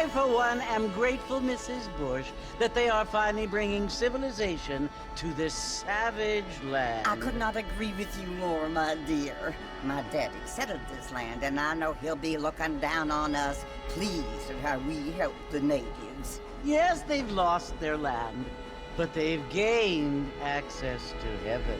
for one, am grateful, Mrs. Bush, that they are finally bringing civilization to this savage land. I could not agree with you more, my dear. My daddy settled this land, and I know he'll be looking down on us, pleased at how we help the natives. Yes, they've lost their land, but they've gained access to heaven.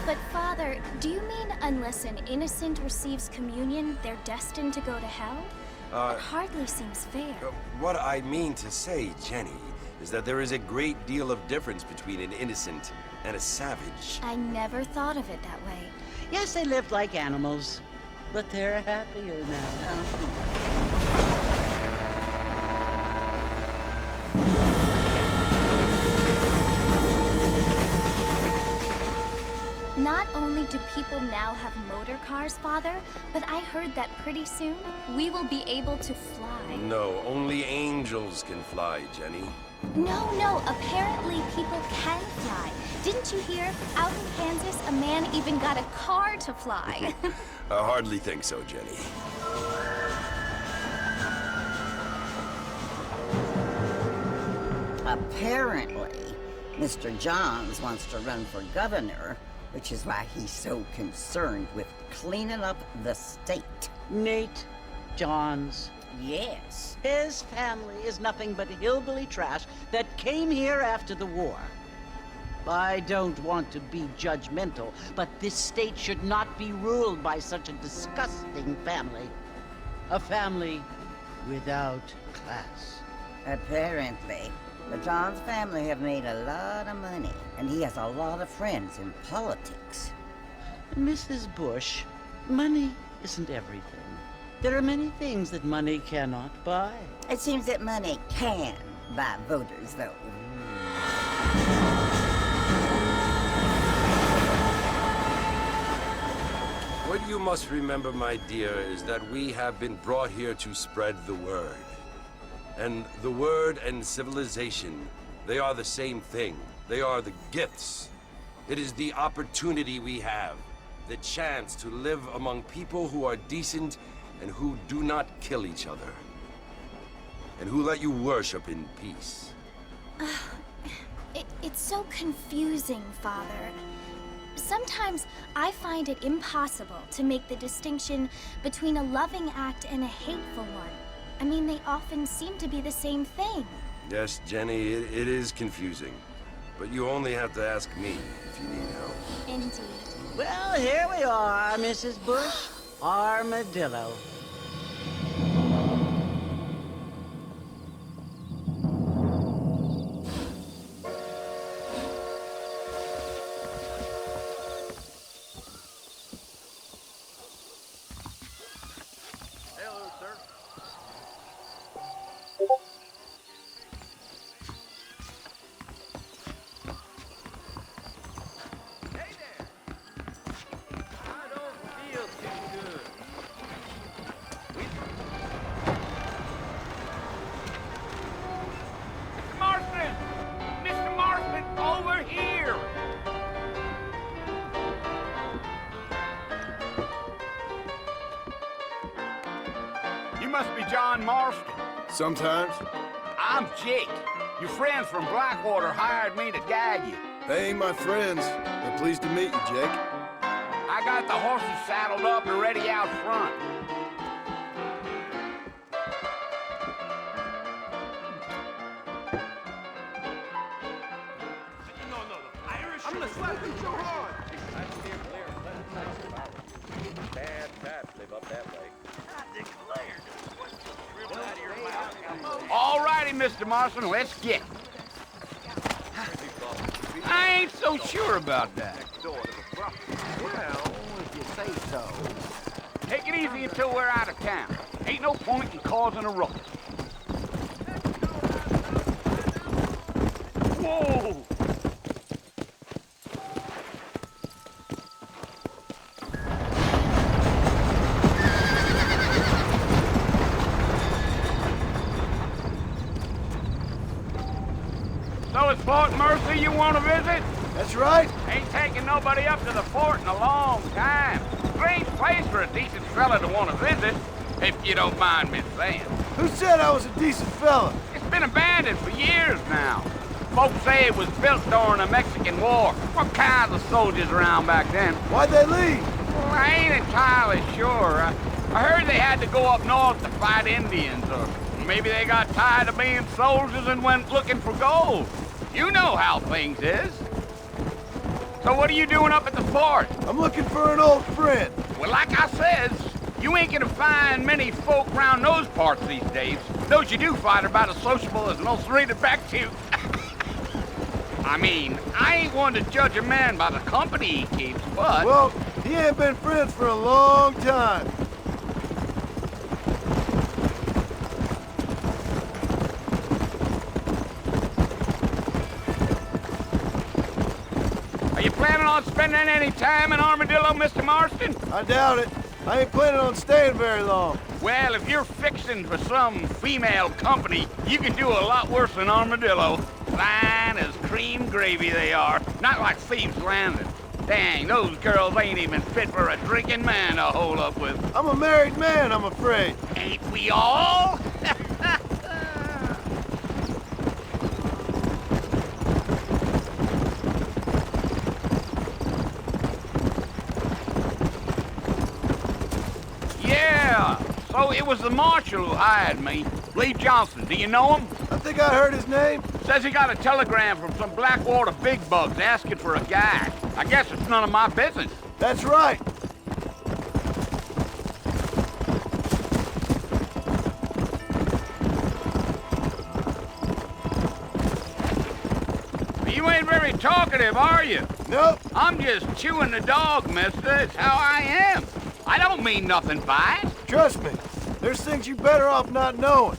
But Father, do you mean unless an innocent receives communion, they're destined to go to hell? That hardly seems fair. What I mean to say, Jenny, is that there is a great deal of difference between an innocent and a savage. I never thought of it that way. Yes, they lived like animals, but they're happier now. Not only do people now have motor cars, Father, but I heard that pretty soon we will be able to fly. No, only angels can fly, Jenny. No, apparently people can fly. Didn't you hear? Out in Kansas, a man even got a car to fly. I hardly think so, Jenny. Apparently, Mr. Johns wants to run for governor, which is why he's so concerned with cleaning up the state. Nate Johns. Yes. His family is nothing but hillbilly trash that came here after the war. I don't want to be judgmental, but this state should not be ruled by such a disgusting family. A family without class. Apparently. The Johns family have made a lot of money, and he has a lot of friends in politics. Mrs. Bush, money isn't everything. There are many things that money cannot buy. It seems that money can buy voters, though. What you must remember, my dear, is that we have been brought here to spread the word. And the word and civilization, they are the same thing. They are the gifts. It is the opportunity we have, the chance to live among people who are decent and who do not kill each other, and who let you worship in peace. It's so confusing, Father. Sometimes I find it impossible to make the distinction between a loving act and a hateful one. I mean, they often seem to be the same thing. Yes, Jenny, it is confusing. But you only have to ask me if you need help. Indeed. Well, here we are, Mrs. Bush. Armadillo. You must be John Marston. Sometimes. I'm Jake. Your friends from Blackwater hired me to guide you. They ain't my friends. They're pleased to meet you, Jake. I got the horses saddled up and ready out front. I'm gonna slap you so hard. Bad taps live up that way. I declare. All righty, Mr. Marston, let's get it. I ain't so sure about that. Well, if you say so. Take it easy until we're out of town. Ain't no point in causing a ruckus. Whoa! So it's Fort Mercy you want to visit? That's right. Ain't taken nobody up to the fort in a long time. strange place for a decent fella to want to visit, if you don't mind me saying. Who said I was a decent fella? It's been abandoned for years now. Folks say it was built during the Mexican War. What kinds of soldiers around back then? Why'd they leave? Well, I ain't entirely sure. I heard they had to go up north to fight Indians, or maybe they got tired of being soldiers and went looking for gold. You know how things is. So what are you doing up at the fort? I'm looking for an old friend. Well, like I says, you ain't gonna find many folk round those parts these days. Those you do find are about as sociable as an old serrated back to. I mean, I ain't one to judge a man by the company he keeps, but... Well, he ain't been friends for a long time. Are you planning on spending any time in Armadillo, Mr. Marston? I doubt it. I ain't planning on staying very long. Well, if you're fixing for some female company, you can do a lot worse than Armadillo. Fine as cream gravy they are, not like Thieves' Landing. Dang, those girls ain't even fit for a drinking man to hole up with. I'm a married man, I'm afraid. Ain't we all? Yeah, so it was the marshal who hired me. Lee Johnson, do you know him? I think I heard his name. Says he got a telegram from some Blackwater big bugs asking for a guy. I guess it's none of my business. That's right. You ain't very talkative, are you? Nope. I'm just chewing the dog, mister. It's how I am. I don't mean nothing by it. Trust me. There's things you better off not knowing.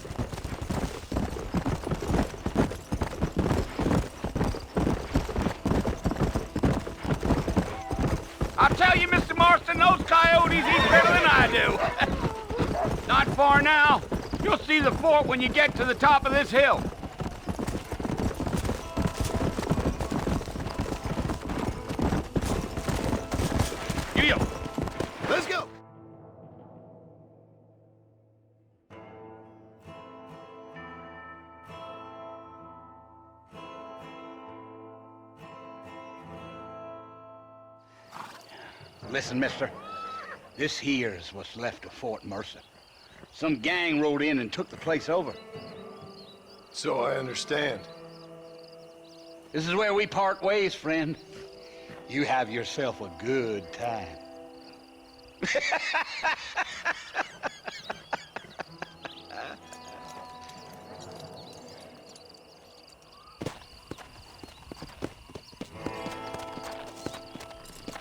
I'll tell you, Mr. Marston, those coyotes eat better than I do. Not far now. You'll see the fort when you get to the top of this hill. You. Let's go. Listen, mister. This here's what's left of Fort Mercer. Some gang rode in and took the place over. So I understand. This is where we part ways, friend. You have yourself a good time.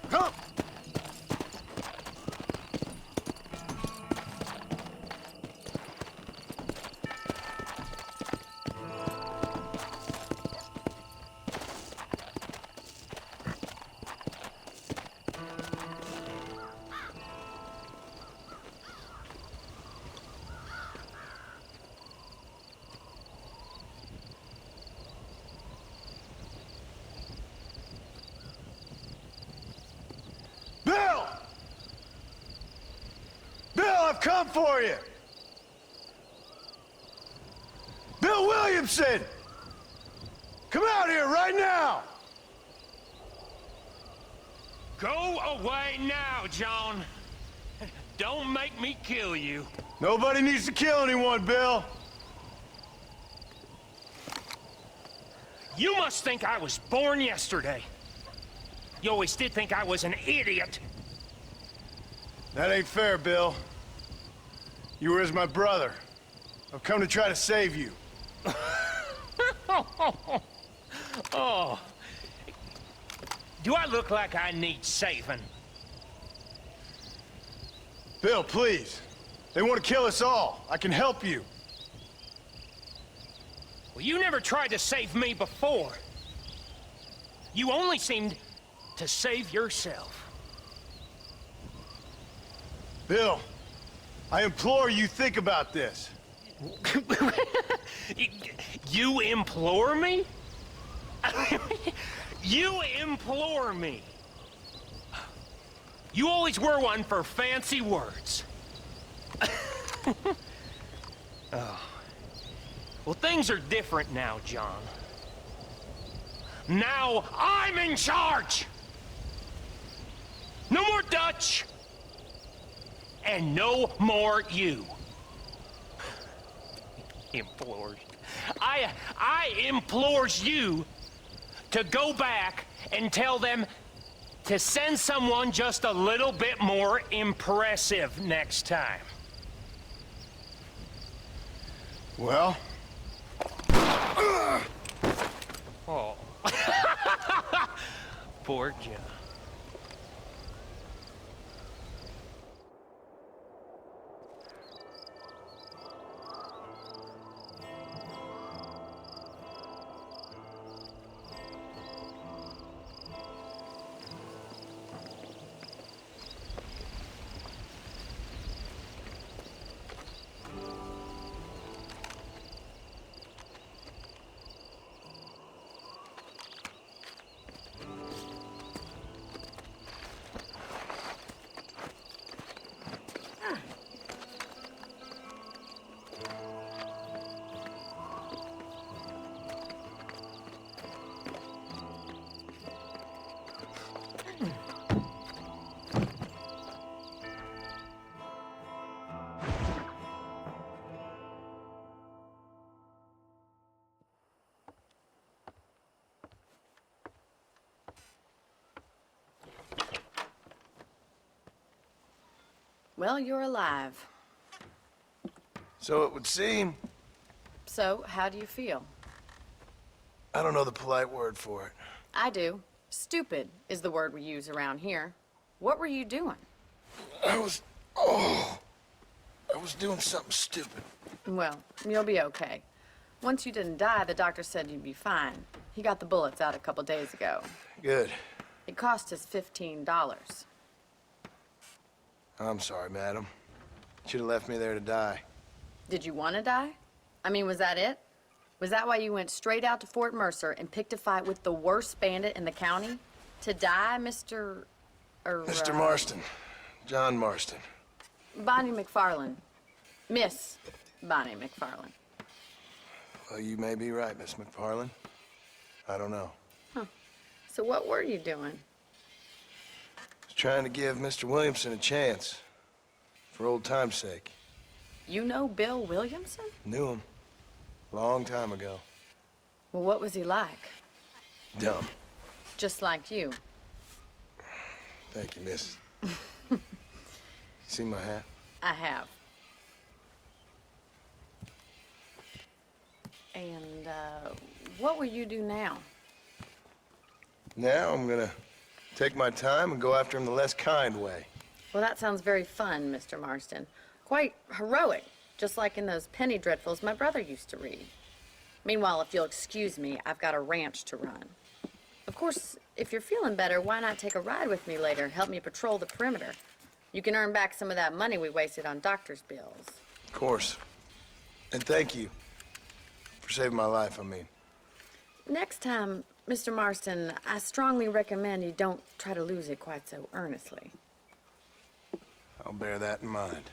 Come. Bill! Bill, I've come for you! Bill Williamson! Come out here right now! Go away now, John. Don't make me kill you. Nobody needs to kill anyone, Bill. You must think I was born yesterday. You always did think I was an idiot. That ain't fair, Bill. You were as my brother. I've come to try to save you. Oh. Do I look like I need saving? Bill, please. They want to kill us all. I can help you. Well, you never tried to save me before. You only seemed to save yourself. Bill, I implore you think about this. You implore me? You implore me? You always were one for fancy words. Oh. Well, things are different now, John. Now I'm in charge! No more Dutch! And no more you. Implores. I implores you to go back and tell them to send someone just a little bit more impressive next time. Well? Oh. Poor John. Well, you're alive. So it would seem. So, how do you feel? I don't know the polite word for it. I do. Stupid is the word we use around here. What were you doing? I was doing something stupid. Well, you'll be okay. Once you didn't die, the doctor said you'd be fine. He got the bullets out a couple days ago. Good. It cost us $15. I'm sorry, madam. Should have left me there to die. Did you want to die? I mean, was that it? Was that why you went straight out to Fort Mercer and picked a fight with the worst bandit in the county? To die, Mr. Mr. Marston. John Marston. Bonnie McFarlane. Miss Bonnie McFarlane. Well, you may be right, Miss McFarlane. I don't know. Huh. So what were you doing? I was trying to give Mr. Williamson a chance. For old time's sake. You know Bill Williamson? Knew him. Long time ago. Well, what was he like? Dumb. Just like you. Thank you, miss. You see my hat? I have. And, what will you do now? Now I'm gonna take my time and go after him the less kind way. Well, that sounds very fun, Mr. Marston. Quite heroic, just like in those penny dreadfuls my brother used to read. Meanwhile, if you'll excuse me, I've got a ranch to run. Of course, if you're feeling better, why not take a ride with me later and help me patrol the perimeter? You can earn back some of that money we wasted on doctor's bills. Of course. And thank you. For saving my life, I mean. Next time, Mr. Marston, I strongly recommend you don't try to lose it quite so earnestly. I'll bear that in mind.